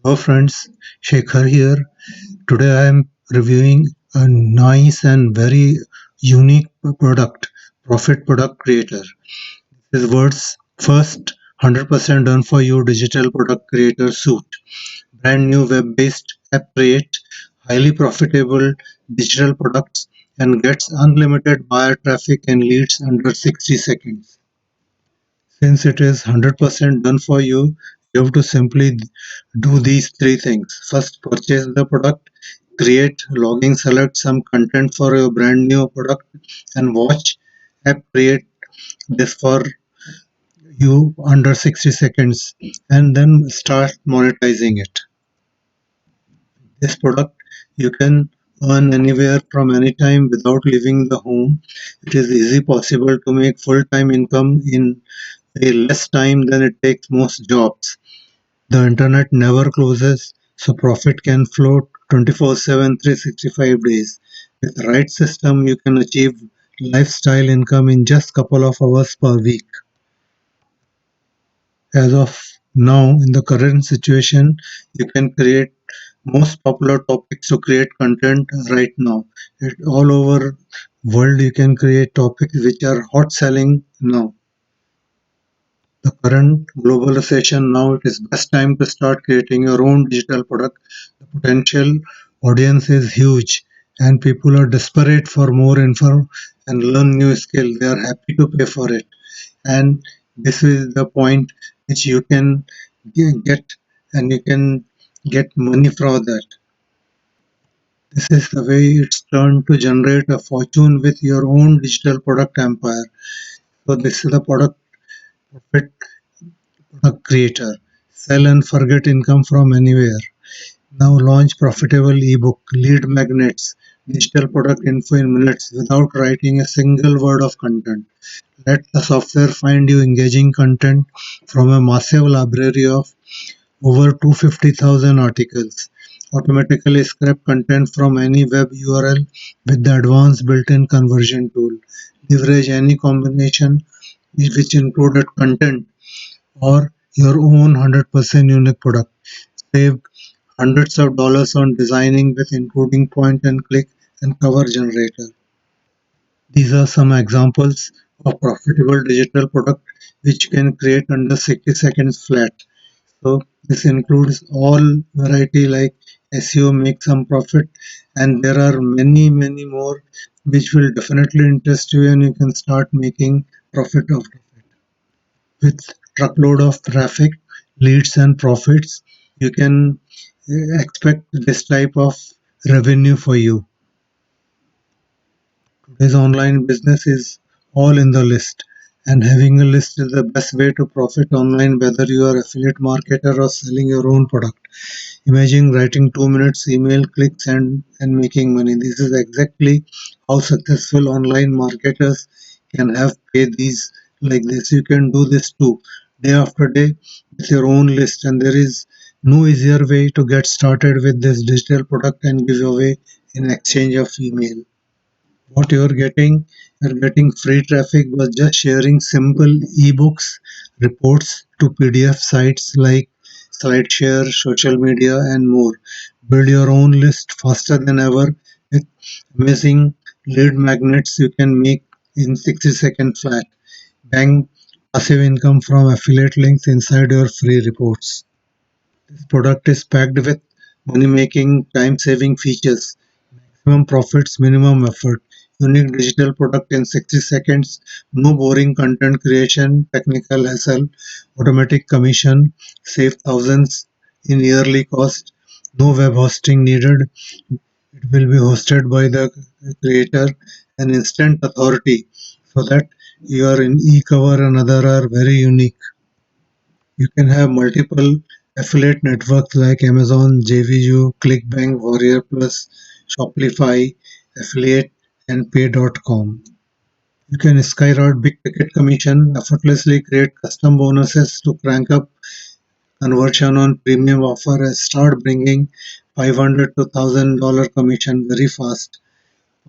Hello friends, Shekhar here. Today I am reviewing a nice and very unique product, Profit Product Creator. This is world's first 100% done for you digital product creator suite. Brand new web-based app create highly profitable digital products and gets unlimited buyer traffic and leads under 60 seconds. Since it is 100% done for you, you have to simply do these three things. First, purchase the product, create, logging, select some content for your brand new product, and watch app create this for you under 60 seconds, and then start monetizing it. This product you can earn anywhere from anytime without leaving the home. It is easy possible to make full-time income in a less time than it takes most jobs. The internet never closes, so profit can flow 24/7, 365 days. With the right system, you can achieve lifestyle income in just couple of hours per week. As of now, in the current situation, you can create most popular topics to create content right now. All over world, you can create topics which are hot selling now. The current global recession, now it is best time to start creating your own digital product. The potential audience is huge and people are desperate for more info and learn new skill. They are happy to pay for it. And this is the point which you can get, and you can get money from that. This is the way it's turned to generate a fortune with your own digital product empire. So this is the profit product creator. Sell and forget income from anywhere. Now launch profitable ebook, lead magnets, digital product info in minutes without writing a single word of content. Let the software find you engaging content from a massive library of over 250,000 articles. Automatically scrape content from any web URL with the advanced built-in conversion tool. Leverage any combination which included content or your own 100% unique product. Save hundreds of dollars on designing with including point and click and cover generator. These are some examples of profitable digital product which can create under 60 seconds flat. So this includes all variety like SEO, make some profit, and there are many more which will definitely interest you and you can start making profit out of it. With truckload of traffic, leads and profits, you can expect this type of revenue for you. Today's online business is all in the list, and having a list is the best way to profit online, whether you are affiliate marketer or selling your own product. Imagine writing 2 minutes email clicks and making money. This is exactly how successful online marketers can have paid these like this. You can do this too, day after day with your own list, and there is no easier way to get started with this digital product and give away in exchange of email. What you're getting free traffic by just sharing simple ebooks, reports to PDF sites like SlideShare, social media, and more. Build your own list faster than ever with amazing lead magnets you can make in 60 seconds flat. Bang passive income from affiliate links inside your free reports. This product is packed with money making, time saving features. Maximum profits, minimum effort. Unique digital product in 60 seconds. No boring content creation, technical hassle. Automatic commission. Save thousands in yearly cost. No web hosting needed. It will be hosted by the creator and instant authority so that you are in e-cover and other are very unique. You can have multiple affiliate networks like Amazon, JVU, ClickBank, Warrior Plus, Shopify, Affiliate, and Pay.com. You can skyrocket big ticket commission, effortlessly create custom bonuses to crank up conversion on premium offer and start bringing 500 to $1,000 commission very fast.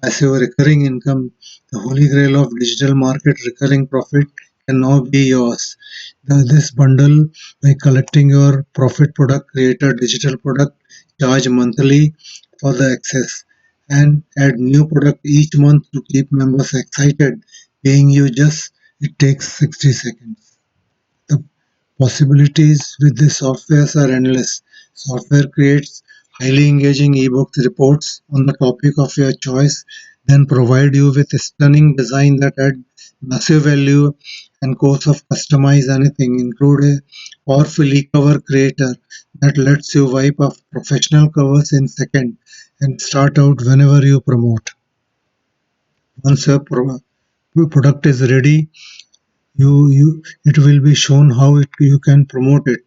Passive recurring income, the holy grail of digital market recurring profit can now be yours. This bundle, by collecting your profit product, create a digital product, charge monthly for the access, and add new product each month to keep members excited. Paying you just it takes 60 seconds. The possibilities with this software are endless. Software creates highly engaging ebooks reports on the topic of your choice, then provide you with a stunning design that add massive value and course of customize anything, include a powerful e-cover creator that lets you wipe off professional covers in second and start out whenever you promote. Once your product is ready, you it will be shown how you can promote it.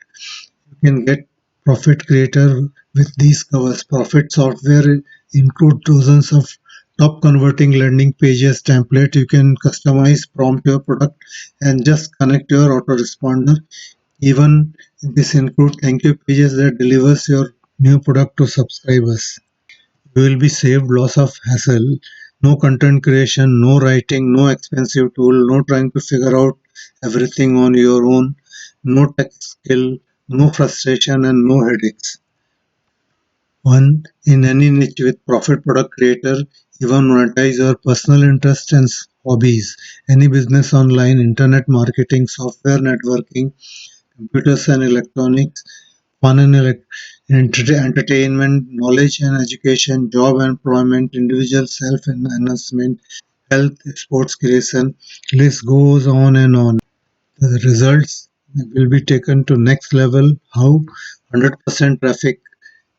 You can get Profit Creator with these covers. Profit software include dozens of top converting landing pages template. You can customize, prompt your product, and just connect your autoresponder. Even this include thank you pages that delivers your new product to subscribers. You will be saved lots of hassle. No content creation, no writing, no expensive tool, no trying to figure out everything on your own, no tech skill, no frustration, and no headaches. One in any niche with profit product creator, even monetize your personal interests and hobbies. Any business online, internet marketing, software networking, computers and electronics, fun and entertainment, knowledge and education, job and employment, individual self-enhancement, health, sports creation, list goes on and on. The results will be taken to next level. How 100% traffic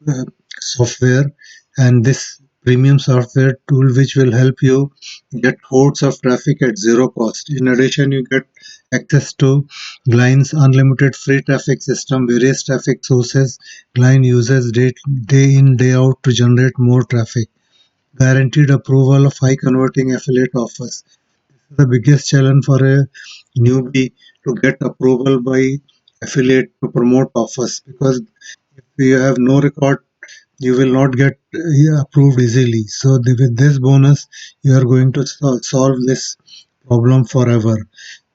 uh, software and this premium software tool which will help you get hordes of traffic at zero cost. In addition, you get access to Gline's unlimited free traffic system, various traffic sources. Gline uses day in, day out to generate more traffic. Guaranteed approval of high converting affiliate offers. The biggest challenge for a newbie to get approval by affiliate to promote offers, because if you have no record you will not get approved easily. So with this bonus, you are going to solve this problem forever.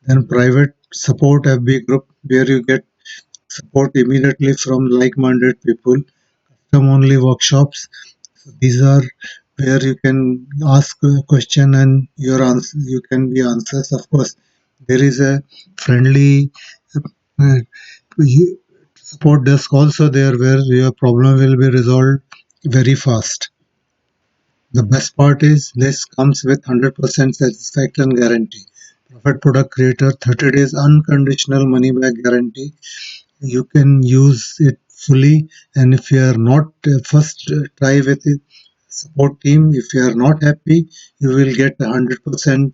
Then private support FB group where you get support immediately from like-minded people. Some only workshops. So these are where you can ask a question and your answer you can be answers. Of course, there is a friendly uh, support desk also there where your problem will be resolved very fast. The best part is this comes with 100% satisfaction guarantee. Profit Product Creator 30 days unconditional money back guarantee. You can use it fully, and if you are not first try with the support team. If you are not happy, you will get 100%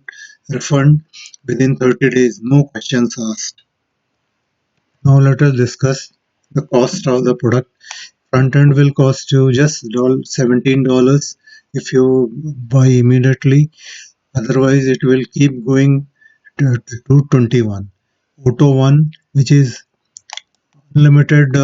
refund within 30 days, no questions asked. Now let us discuss the cost of the product. Front end will cost you just $17 if you buy immediately. Otherwise, it will keep going to 21. Auto One, which is unlimited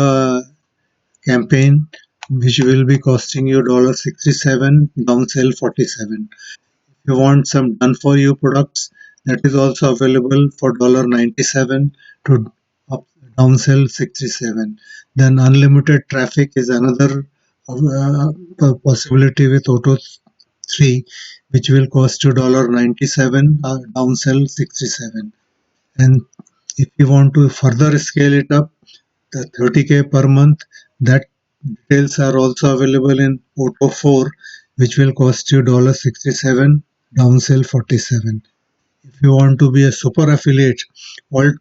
campaign, which will be costing you $67, downsell 47. If you want some done for you products, that is also available for $97 to up, downsell 67. Then unlimited traffic is another possibility with Auto 3, which will cost you $97, downsell 67. And if you want to further scale it up, the 30K per month, that details are also available in Auto 4, which will cost you $67, downsell 47. If you want to be a super affiliate, all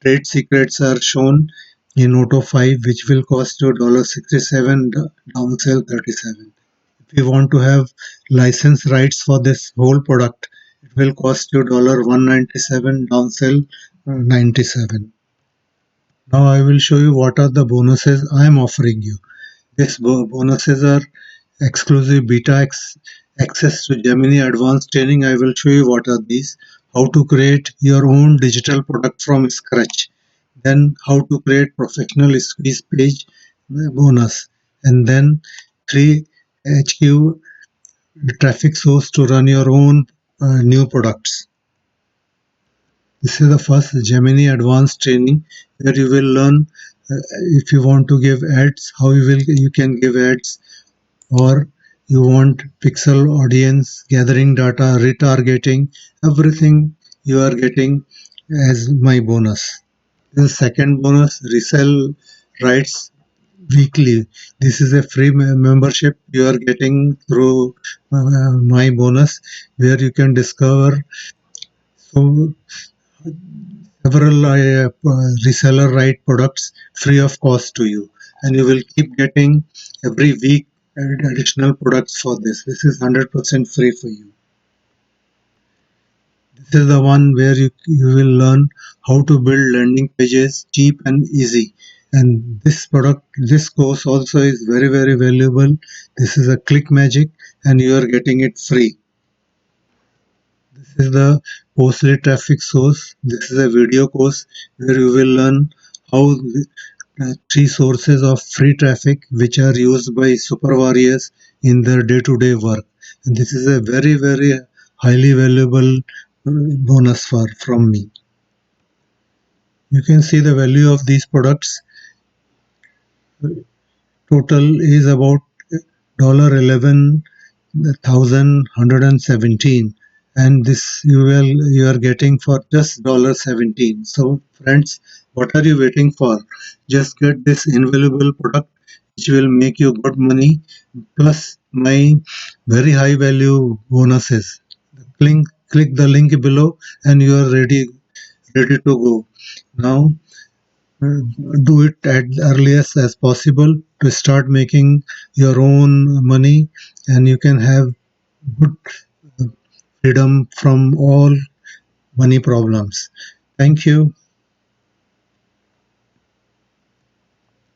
trade secrets are shown in Auto 5, which will cost you $67, downsell 37. If you want to have license rights for this whole product, it will cost you $197, downsell 97. Now I will show you what are the bonuses I am offering you. These bonuses are exclusive access to Gemini advanced training. I will show you what are these. How to create your own digital product from scratch. Then how to create professional squeeze page bonus. And then 3 HQ traffic source to run your own new products. This is the first Gemini advanced training where you will learn uh, if you want to give ads, how you can give ads, or you want pixel audience gathering data, retargeting, everything you are getting as my bonus. The second bonus, resell rights weekly. This is a free membership you are getting through my bonus, where you can discover so several reseller right products free of cost to you, and you will keep getting every week additional products for this. This is 100% free for you. This is the one where you will learn how to build landing pages cheap and easy. And this course also is very, very valuable. This is a click magic and you are getting it free. This is the Postly traffic source. This is a video course where you will learn how three sources of free traffic which are used by super warriors in their day-to-day work. And this is a very, very highly valuable bonus from me. You can see the value of these products. Total is about $11,117, and this you are getting for just $17. So friends, what are you waiting for? Just get this invaluable product which will make you good money, plus my very high value bonuses. Click the link below and you are ready to go. Now do it at earliest as possible to start making your own money, and you can have good freedom from all money problems. Thank you.